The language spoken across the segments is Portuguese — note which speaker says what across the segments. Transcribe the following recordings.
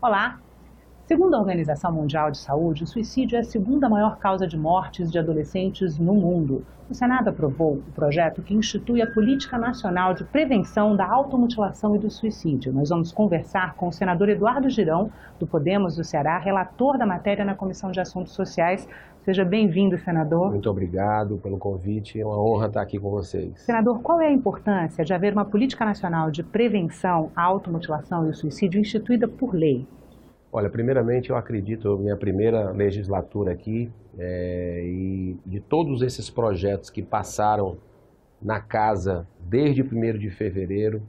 Speaker 1: Olá! Segundo a Organização Mundial de Saúde, o suicídio é a segunda maior causa de mortes de adolescentes no mundo. O Senado aprovou o projeto que institui a Política Nacional de Prevenção da Automutilação e do Suicídio. Nós vamos conversar com o senador Eduardo Girão, do Podemos do Ceará, relator da matéria na Comissão de Assuntos Sociais. Seja bem-vindo, senador.
Speaker 2: Muito obrigado pelo convite, é uma honra estar aqui com vocês.
Speaker 1: Senador, qual é a importância de haver uma Política Nacional de Prevenção à Automutilação e o Suicídio instituída por lei?
Speaker 2: Olha, primeiramente eu acredito, minha primeira legislatura aqui, e de todos esses projetos que passaram na casa desde 1º de fevereiro,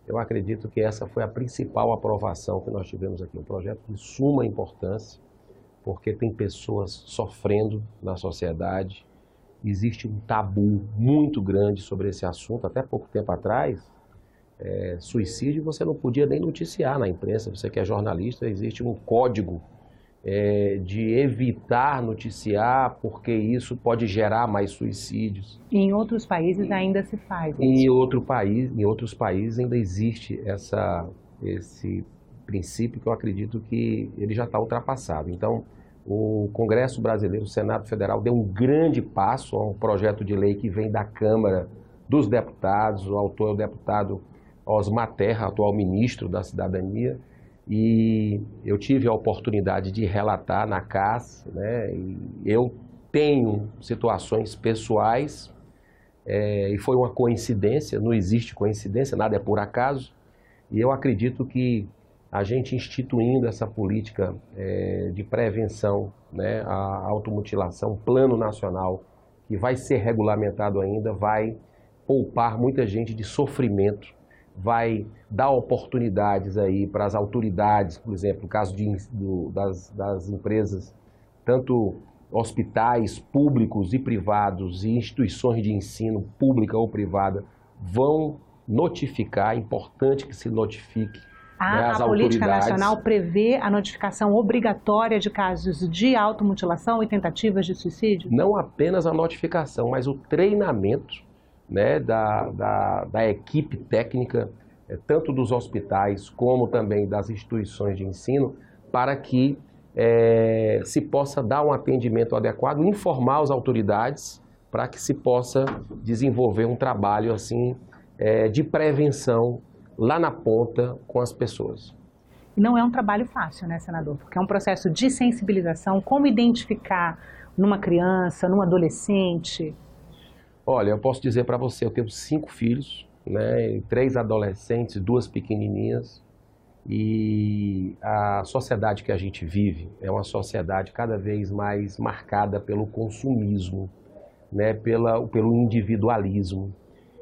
Speaker 2: eu acredito que essa foi a principal aprovação que nós tivemos aqui. Um projeto de suma importância, porque tem pessoas sofrendo na sociedade, existe um tabu muito grande sobre esse assunto. Até pouco tempo atrás, suicídio você não podia nem noticiar na imprensa. Você que é jornalista, existe um código de evitar noticiar, porque isso pode gerar mais suicídios.
Speaker 1: Em outros países ainda se faz isso.
Speaker 2: Em outros países ainda existe esse princípio, que eu acredito que ele já está ultrapassado. Então, o Congresso Brasileiro, o Senado Federal, deu um grande passo a um projeto de lei que vem da Câmara dos Deputados. O autor é o deputado Osmar Terra, atual ministro da Cidadania, e eu tive a oportunidade de relatar na CAS, né? E eu tenho situações pessoais, e foi uma coincidência, não existe coincidência, nada é por acaso, e eu acredito que a gente instituindo essa política de prevenção, né, à automutilação, plano nacional, que vai ser regulamentado ainda, vai poupar muita gente de sofrimento, vai dar oportunidades aí para as autoridades, por exemplo, no caso das empresas, tanto hospitais públicos e privados e instituições de ensino pública ou privada, vão notificar, é importante que se notifique.
Speaker 1: A Política Nacional prevê a notificação obrigatória de casos de automutilação e tentativas de suicídio?
Speaker 2: Não apenas a notificação, mas o treinamento, né, da equipe técnica, tanto dos hospitais como também das instituições de ensino, para que se possa dar um atendimento adequado, informar as autoridades, para que se possa desenvolver um trabalho assim, de prevenção lá na ponta com as pessoas.
Speaker 1: Não é um trabalho fácil, né, senador? Porque é um processo de sensibilização. Como identificar numa criança, num adolescente?
Speaker 2: Olha, eu posso dizer para você, eu tenho 5 filhos, né, 3 adolescentes, 2 pequenininhas, e a sociedade que a gente vive é uma sociedade cada vez mais marcada pelo consumismo, né, pelo individualismo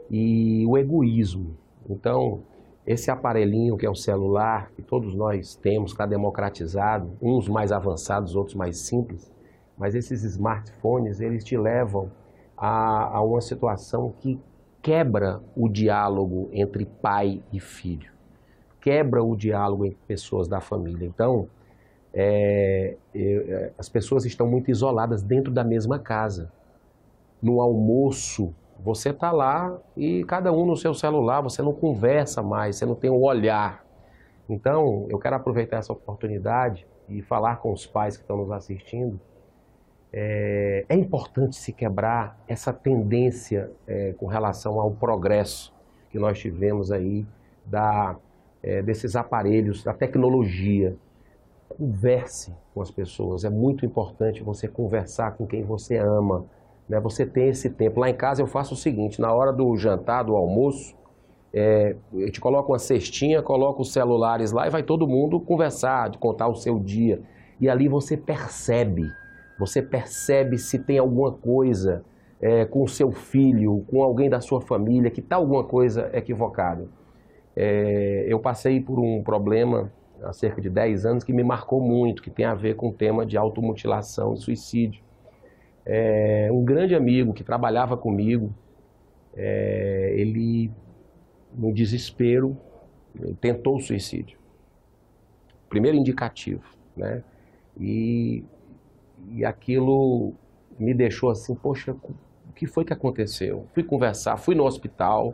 Speaker 2: e o egoísmo. Então, esse aparelhinho que é o celular, que todos nós temos, está democratizado, uns mais avançados, outros mais simples, mas esses smartphones, eles te levam a uma situação que quebra o diálogo entre pai e filho, quebra o diálogo entre pessoas da família. Então, as pessoas estão muito isoladas dentro da mesma casa. No almoço, você está lá e cada um no seu celular, você não conversa mais, você não tem um olhar. Então, eu quero aproveitar essa oportunidade e falar com os pais que estão nos assistindo. É importante se quebrar essa tendência com relação ao progresso que nós tivemos aí desses aparelhos, da tecnologia. Converse com as pessoas, é muito importante você conversar com quem você ama, né? Você tem esse tempo. Lá em casa eu faço o seguinte, na hora do jantar, do almoço, a gente coloca uma cestinha, coloca os celulares lá e vai todo mundo conversar, de contar o seu dia. E ali você percebe se tem alguma coisa com o seu filho, com alguém da sua família, que está alguma coisa equivocada. Eu passei por um problema há cerca de 10 anos que me marcou muito, que tem a ver com o tema de automutilação e suicídio. Um grande amigo que trabalhava comigo, ele, no desespero, tentou o suicídio. Primeiro indicativo, né? E aquilo me deixou assim, poxa, o que foi que aconteceu? Fui conversar, fui no hospital,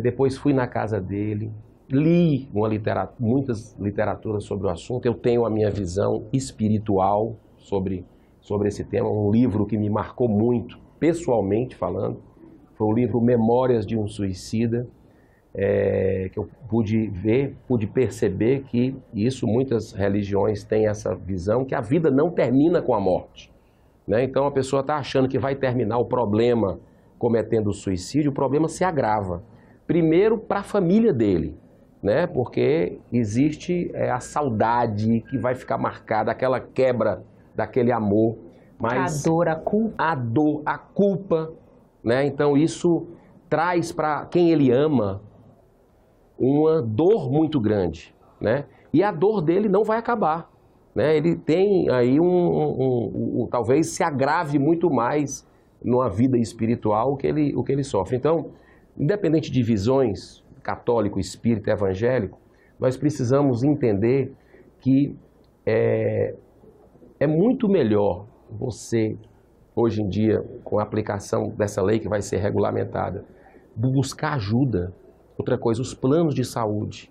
Speaker 2: depois fui na casa dele, li muitas literaturas sobre o assunto, eu tenho a minha visão espiritual sobre esse tema, um livro que me marcou muito, pessoalmente falando, foi o livro Memórias de um Suicida, que eu pude perceber que isso, muitas religiões têm essa visão, que a vida não termina com a morte, né? Então a pessoa está achando que vai terminar o problema cometendo suicídio, o problema se agrava. Primeiro para a família dele, né? Porque existe a saudade que vai ficar marcada, aquela quebra daquele amor. Mas
Speaker 1: a dor, a culpa.
Speaker 2: A dor, a culpa, né? Então isso traz para quem ele ama uma dor muito grande, né? E a dor dele não vai acabar, né? Ele tem aí talvez se agrave muito mais numa vida espiritual o que ele sofre. Então, independente de visões, católico, espírita, evangélico, nós precisamos entender que é muito melhor você, hoje em dia, com a aplicação dessa lei que vai ser regulamentada, buscar ajuda. Outra coisa, os planos de saúde.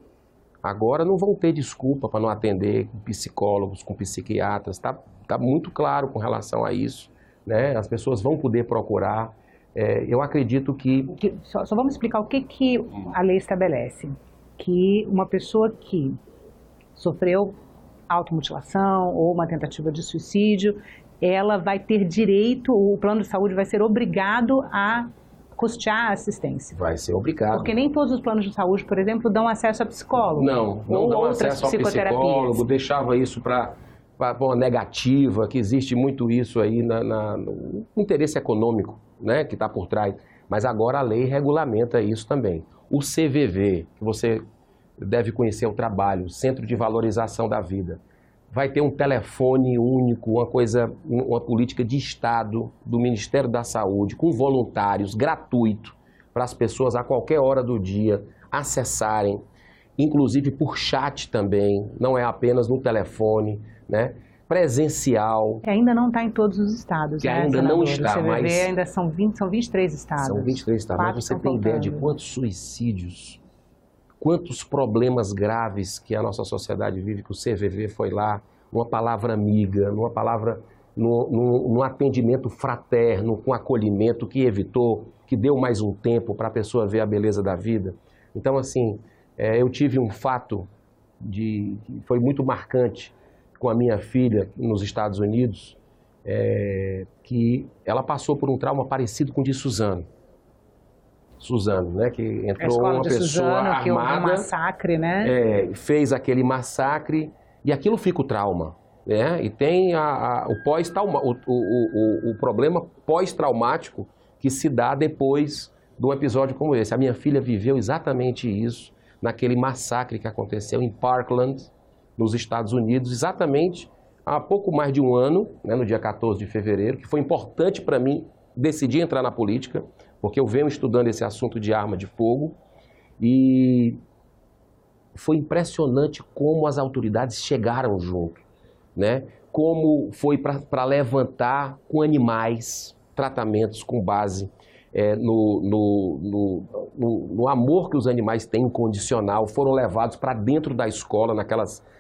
Speaker 2: Agora não vão ter desculpa para não atender com psicólogos, com psiquiatras. Tá muito claro com relação a isso, né? As pessoas vão poder procurar. Eu acredito que...
Speaker 1: Só vamos explicar o que a lei estabelece. Que uma pessoa que sofreu automutilação ou uma tentativa de suicídio, ela vai ter direito, o plano de saúde vai ser obrigado a custear a assistência.
Speaker 2: Vai ser obrigado.
Speaker 1: Porque nem todos os planos de saúde, por exemplo, dão acesso a psicólogo.
Speaker 2: Não dão acesso a psicólogo, deixava isso para uma negativa, que existe muito isso aí no interesse econômico, né, que está por trás. Mas agora a lei regulamenta isso também. O CVV, que você deve conhecer o trabalho, Centro de Valorização da Vida, vai ter um telefone único, uma política de Estado do Ministério da Saúde, com voluntários, gratuito, para as pessoas a qualquer hora do dia acessarem, inclusive por chat também, não é apenas no telefone, né? Presencial.
Speaker 1: Que ainda não está em todos os estados,
Speaker 2: que
Speaker 1: né,
Speaker 2: ainda
Speaker 1: senador?
Speaker 2: não está,
Speaker 1: o CVV
Speaker 2: mas...
Speaker 1: ainda são 23 estados.
Speaker 2: São 23 estados, mas você tem ideia de quantos suicídios, quantos problemas graves que a nossa sociedade vive, que o CVV foi lá, numa palavra amiga, num atendimento fraterno, com acolhimento, que evitou, que deu mais um tempo para a pessoa ver a beleza da vida. Então, assim, eu tive um fato que foi muito marcante com a minha filha nos Estados Unidos, que ela passou por um trauma parecido com o de Suzano. Suzano, né, que entrou uma pessoa
Speaker 1: Suzano,
Speaker 2: armada,
Speaker 1: que houve um massacre, né?
Speaker 2: Fez aquele massacre e aquilo fica o trauma, né? E tem o problema pós-traumático que se dá depois de um episódio como esse. A minha filha viveu exatamente isso naquele massacre que aconteceu em Parkland, nos Estados Unidos, exatamente há pouco mais de um ano, né, no dia 14 de fevereiro, que foi importante para mim decidir entrar na política, porque eu venho estudando esse assunto de arma de fogo, e foi impressionante como as autoridades chegaram junto, né? Como foi para levantar com animais tratamentos com base no amor que os animais têm incondicional, foram levados para dentro da escola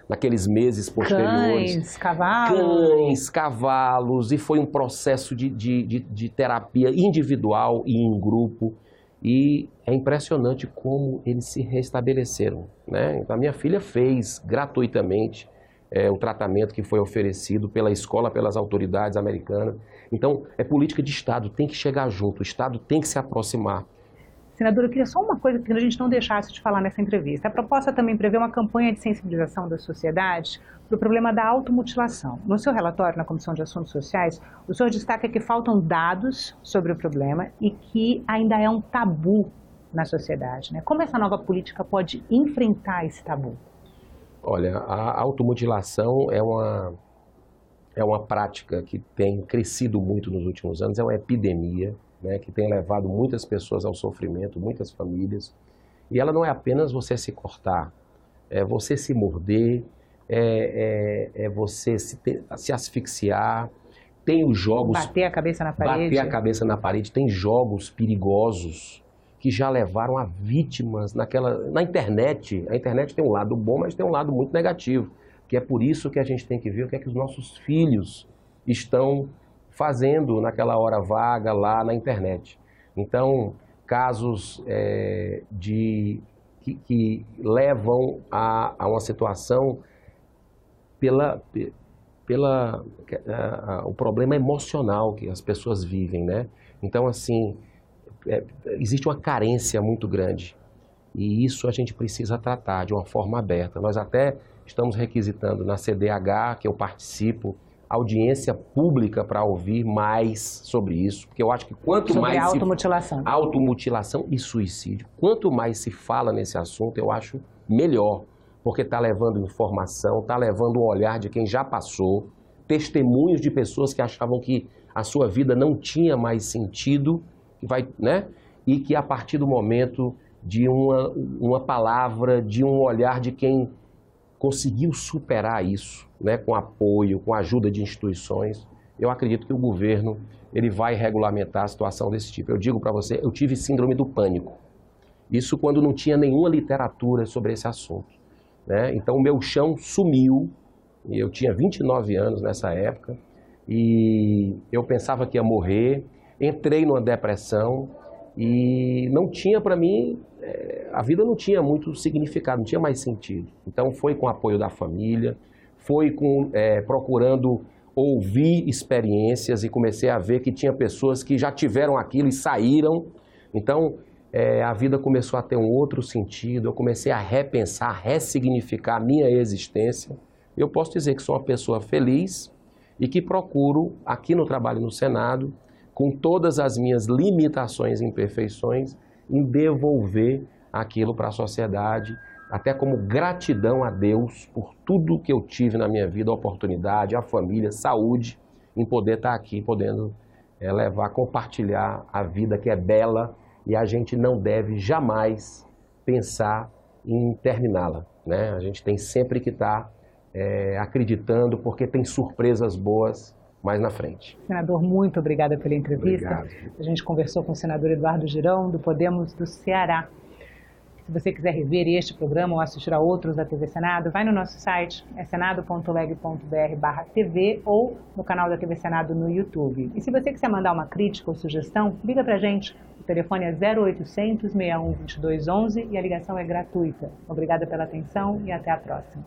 Speaker 2: naqueles meses posteriores.
Speaker 1: Cães,
Speaker 2: cavalos, e foi um processo de terapia individual e em grupo, e é impressionante como eles se restabeleceram, né? Então, a minha filha fez gratuitamente o tratamento que foi oferecido pela escola, pelas autoridades americanas. Então, é política de Estado, tem que chegar junto, o Estado tem que se aproximar.
Speaker 1: Senadora, eu queria só uma coisa que a gente não deixasse de falar nessa entrevista. A proposta também prevê uma campanha de sensibilização da sociedade para o problema da automutilação. No seu relatório na Comissão de Assuntos Sociais, o senhor destaca que faltam dados sobre o problema e que ainda é um tabu na sociedade, né? Como essa nova política pode enfrentar esse tabu?
Speaker 2: Olha, a automutilação é uma prática que tem crescido muito nos últimos anos, é uma epidemia, né, que tem levado muitas pessoas ao sofrimento, muitas famílias. E ela não é apenas você se cortar, é você se morder, é você se asfixiar. Tem os jogos...
Speaker 1: Bater a cabeça na parede.
Speaker 2: Bater a cabeça na parede. Tem jogos perigosos que já levaram a vítimas na internet. A internet tem um lado bom, mas tem um lado muito negativo, que é por isso que a gente tem que ver o que é que os nossos filhos estão fazendo naquela hora vaga lá na internet. Então, casos que levam a uma situação o problema emocional que as pessoas vivem, né? Então, assim, existe uma carência muito grande e isso a gente precisa tratar de uma forma aberta. Nós até estamos requisitando na CDH, que eu participo, audiência pública para ouvir mais sobre isso, porque eu acho que quanto mais automutilação e suicídio, quanto mais se fala nesse assunto, eu acho melhor, porque está levando informação, está levando o olhar de quem já passou, testemunhos de pessoas que achavam que a sua vida não tinha mais sentido, né? E que a partir do momento de uma palavra, de um olhar de quem conseguiu superar isso, né, com apoio, com ajuda de instituições, eu acredito que o governo ele vai regulamentar a situação desse tipo. Eu digo para você, eu tive síndrome do pânico. Isso quando não tinha nenhuma literatura sobre esse assunto, né? Então o meu chão sumiu, e eu tinha 29 anos nessa época, e eu pensava que ia morrer, entrei numa depressão e não tinha para mim, a vida não tinha muito significado, não tinha mais sentido. Então foi com o apoio da família, foi procurando ouvir experiências e comecei a ver que tinha pessoas que já tiveram aquilo e saíram. Então a vida começou a ter um outro sentido, eu comecei a repensar, a ressignificar a minha existência. Eu posso dizer que sou uma pessoa feliz e que procuro, aqui no trabalho no Senado, com todas as minhas limitações e imperfeições, em devolver aquilo para a sociedade, até como gratidão a Deus por tudo que eu tive na minha vida, a oportunidade, a família, saúde, em poder estar aqui, podendo compartilhar a vida que é bela e a gente não deve jamais pensar em terminá-la, né? A gente tem sempre que estar acreditando, porque tem surpresas boas mais na frente.
Speaker 1: Senador, muito obrigada pela entrevista.
Speaker 2: Obrigado.
Speaker 1: A gente conversou com o senador Eduardo Girão, do Podemos do Ceará. Se você quiser rever este programa ou assistir a outros da TV Senado, vai no nosso site, senado.leg.br/TV ou no canal da TV Senado no YouTube. E se você quiser mandar uma crítica ou sugestão, liga pra gente. O telefone é 0800 61 22 11 e a ligação é gratuita. Obrigada pela atenção e até a próxima.